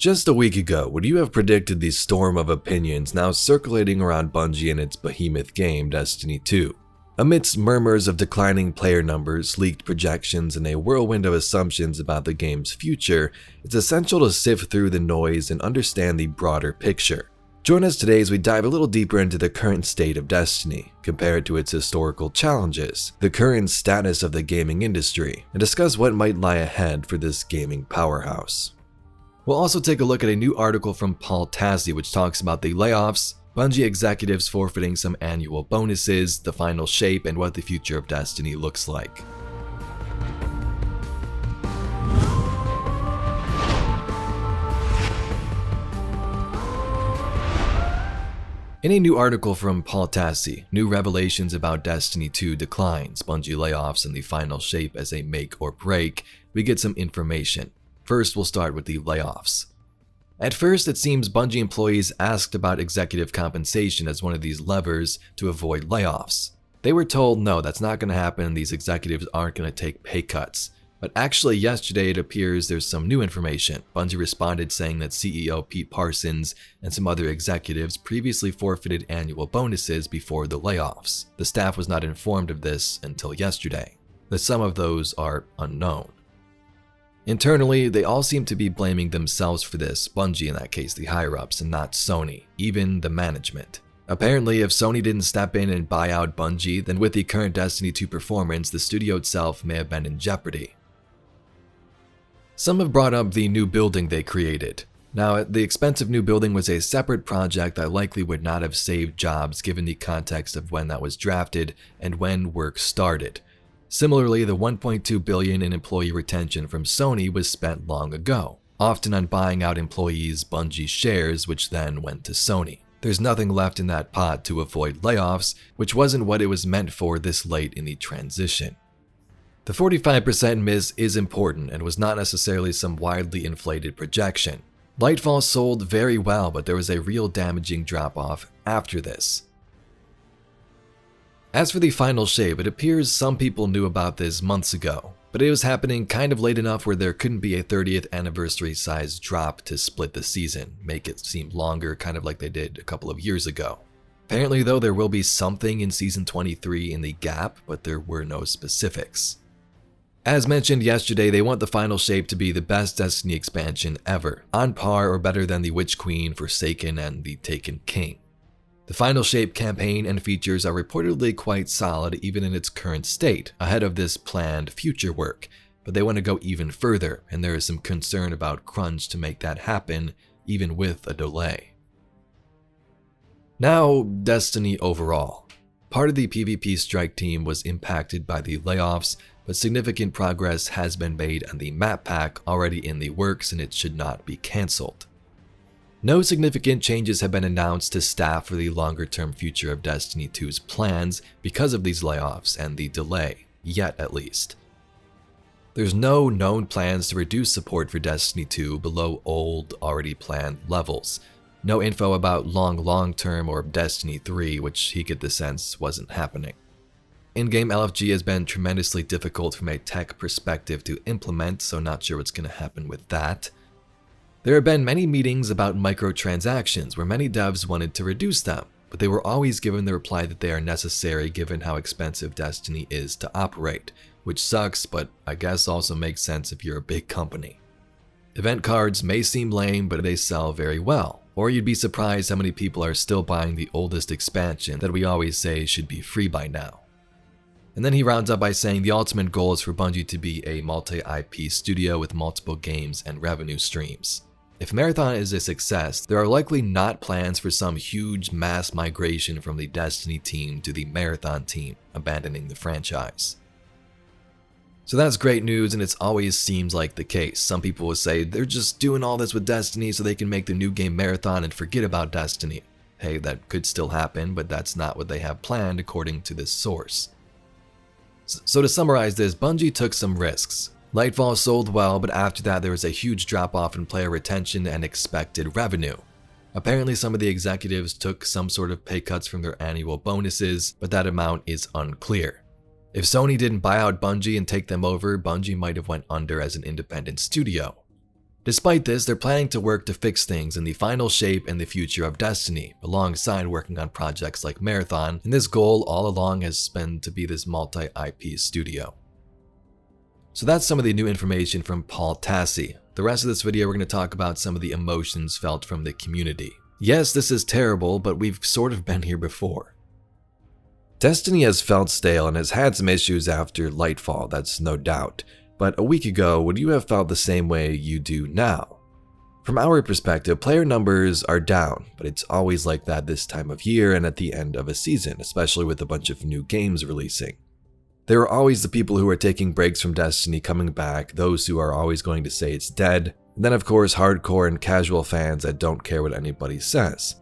Just a week ago, would you have predicted the storm of opinions now circulating around Bungie and its behemoth game, Destiny 2? Amidst murmurs of declining player numbers, leaked projections, and a whirlwind of assumptions about the game's future, it's essential to sift through the noise and understand the broader picture. Join us today as we dive a little deeper into the current state of Destiny, compare it to its historical challenges, the current status of the gaming industry, and discuss what might lie ahead for this gaming powerhouse. We'll also take a look at a new article from Paul Tassi which talks about the layoffs, Bungie executives forfeiting some annual bonuses, the final shape, and what the future of Destiny looks like. In a new article from Paul Tassi, new revelations about Destiny 2 declines, Bungie layoffs, and the final shape as a make or break, we get some information. First, we'll start with the layoffs. At first, it seems Bungie employees asked about executive compensation as one of these levers to avoid layoffs. They were told no, that's not going to happen and these executives aren't going to take pay cuts. But actually yesterday it appears there's some new information. Bungie responded saying that CEO Pete Parsons and some other executives previously forfeited annual bonuses before the layoffs. The staff was not informed of this until yesterday. The sum of those are unknown. Internally, they all seem to be blaming themselves for this, Bungie in that case, the higher-ups, and not Sony, even the management. Apparently, if Sony didn't step in and buy out Bungie, then with the current Destiny 2 performance, the studio itself may have been in jeopardy. Some have brought up the new building they created. Now, the expensive new building was a separate project that likely would not have saved jobs given the context of when that was drafted and when work started. Similarly, the $1.2 billion in employee retention from Sony was spent long ago, often on buying out employees' Bungie shares, which then went to Sony. There's nothing left in that pot to avoid layoffs, which wasn't what it was meant for this late in the transition. The 45% miss is important and was not necessarily some wildly inflated projection. Lightfall sold very well, but there was a real damaging drop-off after this. As for the final shape, it appears some people knew about this months ago, but it was happening kind of late enough where there couldn't be a 30th anniversary size drop to split the season, make it seem longer, kind of like they did a couple of years ago. Apparently though, there will be something in Season 23 in the gap, but there were no specifics. As mentioned yesterday, they want the final shape to be the best Destiny expansion ever, on par or better than the Witch Queen, Forsaken, and the Taken King. The final shape campaign and features are reportedly quite solid even in its current state, ahead of this planned future work, but they want to go even further, and there is some concern about crunch to make that happen, even with a delay. Now, Destiny overall. Part of the PvP strike team was impacted by the layoffs, but significant progress has been made on the map pack already in the works and it should not be cancelled. No significant changes have been announced to staff for the longer-term future of Destiny 2's plans because of these layoffs and the delay, yet at least. There's no known plans to reduce support for Destiny 2 below old, already planned levels. No info about long-term or Destiny 3, which he get the sense wasn't happening. In-game LFG has been tremendously difficult from a tech perspective to implement, so not sure what's going to happen with that. There have been many meetings about microtransactions where many devs wanted to reduce them, but they were always given the reply that they are necessary given how expensive Destiny is to operate, which sucks, but I guess also makes sense if you're a big company. Event cards may seem lame, but they sell very well, or you'd be surprised how many people are still buying the oldest expansion that we always say should be free by now. And then he rounds up by saying the ultimate goal is for Bungie to be a multi-IP studio with multiple games and revenue streams. If Marathon is a success, there are likely not plans for some huge mass migration from the Destiny team to the Marathon team, abandoning the franchise. So that's great news, and it always seems like the case. Some people will say they're just doing all this with Destiny so they can make the new game Marathon and forget about Destiny. Hey, that could still happen, but that's not what they have planned according to this source. So to summarize this, Bungie took some risks. Lightfall sold well, but after that there was a huge drop-off in player retention and expected revenue. Apparently some of the executives took some sort of pay cuts from their annual bonuses, but that amount is unclear. If Sony didn't buy out Bungie and take them over, Bungie might have went under as an independent studio. Despite this, they're planning to work to fix things in the final shape and the future of Destiny, alongside working on projects like Marathon, and this goal all along has been to be this multi-IP studio. So that's some of the new information from Paul Tassi. The rest of this video we're going to talk about some of the emotions felt from the community. Yes, this is terrible, but we've sort of been here before. Destiny has felt stale and has had some issues after Lightfall, that's no doubt. But a week ago, would you have felt the same way you do now? From our perspective, player numbers are down, but it's always like that this time of year and at the end of a season, especially with a bunch of new games releasing. There are always the people who are taking breaks from Destiny coming back, those who are always going to say it's dead, and then of course hardcore and casual fans that don't care what anybody says.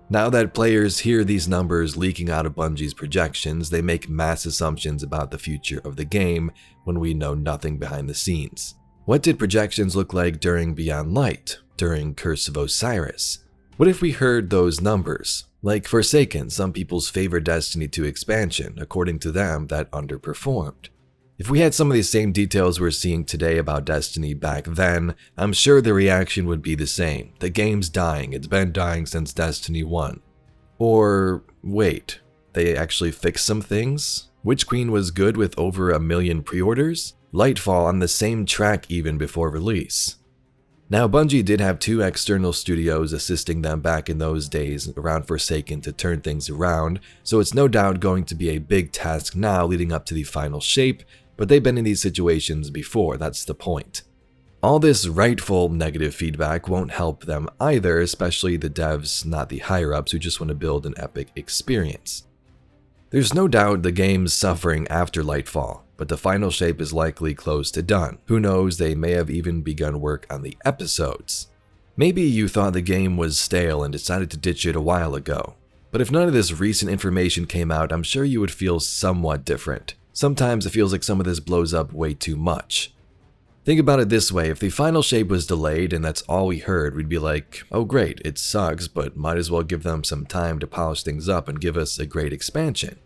Now that players hear these numbers leaking out of Bungie's projections, they make mass assumptions about the future of the game when we know nothing behind the scenes. What did projections look like during Beyond Light, during Curse of Osiris? What if we heard those numbers? Like Forsaken, some people's favorite Destiny 2 expansion, according to them, that underperformed. If we had some of the same details we're seeing today about Destiny back then, I'm sure the reaction would be the same. The game's dying, it's been dying since Destiny 1. Or, wait, they actually fixed some things? Witch Queen was good with over 1 million pre-orders? Lightfall on the same track even before release. Now, Bungie did have 2 external studios assisting them back in those days around Forsaken to turn things around, so it's no doubt going to be a big task now leading up to the final shape, but they've been in these situations before, that's the point. All this rightful negative feedback won't help them either, especially the devs, not the higher-ups who just want to build an epic experience. There's no doubt the game's suffering after Lightfall, but the final shape is likely close to done. Who knows, they may have even begun work on the episodes. Maybe you thought the game was stale and decided to ditch it a while ago. But if none of this recent information came out, I'm sure you would feel somewhat different. Sometimes it feels like some of this blows up way too much. Think about it this way, if the final shape was delayed and that's all we heard, we'd be like, oh great, it sucks, but might as well give them some time to polish things up and give us a great expansion.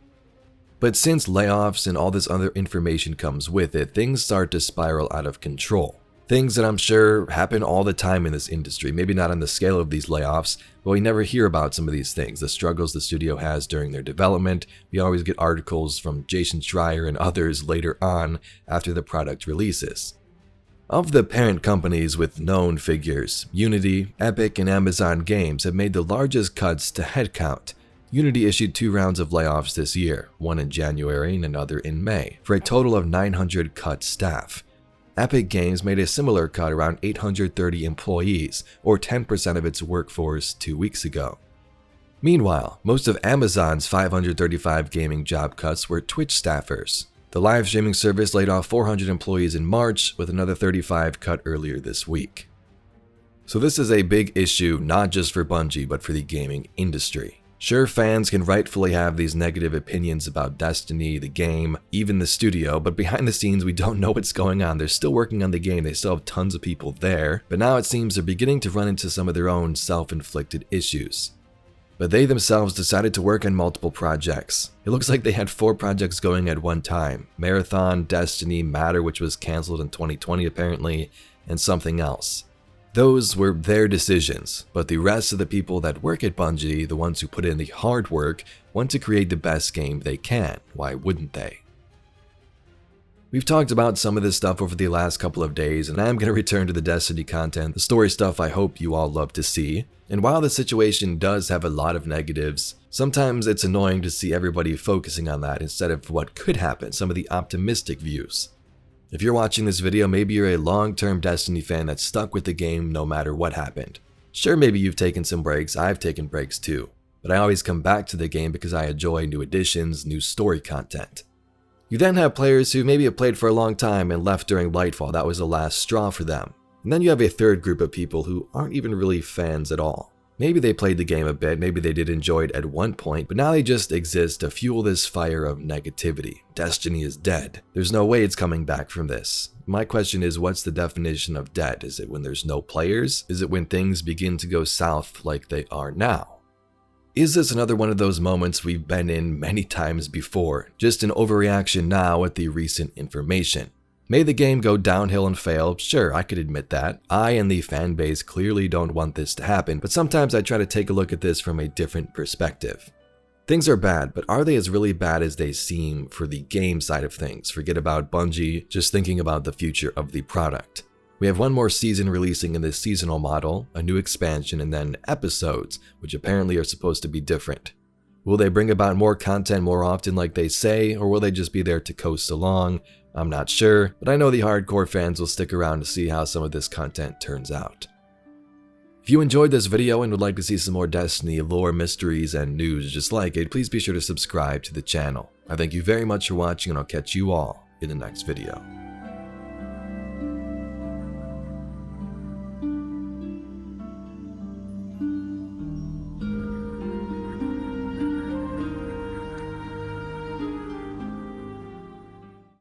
But since layoffs and all this other information comes with it, things start to spiral out of control. Things that I'm sure happen all the time in this industry, maybe not on the scale of these layoffs, but we never hear about some of these things, the struggles the studio has during their development. We always get articles from Jason Schreier and others later on after the product releases. Of the parent companies with known figures, Unity, Epic, and Amazon Games have made the largest cuts to headcount. Unity issued 2 rounds of layoffs this year, one in January and another in May, for a total of 900 cut staff. Epic Games made a similar cut around 830 employees, or 10% of its workforce 2 weeks ago. Meanwhile, most of Amazon's 535 gaming job cuts were Twitch staffers. The live streaming service laid off 400 employees in March, with another 35 cut earlier this week. So this is a big issue not just for Bungie, but for the gaming industry. Sure, fans can rightfully have these negative opinions about Destiny, the game, even the studio, but behind the scenes we don't know what's going on. They're still working on the game, they still have tons of people there, but now it seems they're beginning to run into some of their own self-inflicted issues. But they themselves decided to work on multiple projects. It looks like they had 4 projects going at one time: Marathon, Destiny, Matter, which was cancelled in 2020 apparently, and something else. Those were their decisions, but the rest of the people that work at Bungie, the ones who put in the hard work, want to create the best game they can. Why wouldn't they? We've talked about some of this stuff over the last couple of days, and I'm going to return to the Destiny content, the story stuff I hope you all love to see. And while the situation does have a lot of negatives, sometimes it's annoying to see everybody focusing on that instead of what could happen, some of the optimistic views. If you're watching this video, maybe you're a long-term Destiny fan that's stuck with the game no matter what happened. Sure, maybe you've taken some breaks, I've taken breaks too, but I always come back to the game because I enjoy new additions, new story content. You then have players who maybe have played for a long time and left during Lightfall, that was the last straw for them. And then you have a third group of people who aren't even really fans at all. Maybe they played the game a bit, maybe they did enjoy it at one point, but now they just exist to fuel this fire of negativity. Destiny is dead. There's no way it's coming back from this. My question is, what's the definition of dead? Is it when there's no players? Is it when things begin to go south like they are now? Is this another one of those moments we've been in many times before, just an overreaction now at the recent information? May the game go downhill and fail? Sure, I could admit that. I and the fan base clearly don't want this to happen, but sometimes I try to take a look at this from a different perspective. Things are bad, but are they as really bad as they seem for the game side of things? Forget about Bungie, just thinking about the future of the product. We have one more season releasing in this seasonal model, a new expansion, and then episodes, which apparently are supposed to be different. Will they bring about more content more often like they say, or will they just be there to coast along? I'm not sure, but I know the hardcore fans will stick around to see how some of this content turns out. If you enjoyed this video and would like to see some more Destiny lore, mysteries, and news just like it, please be sure to subscribe to the channel. I thank you very much for watching, and I'll catch you all in the next video.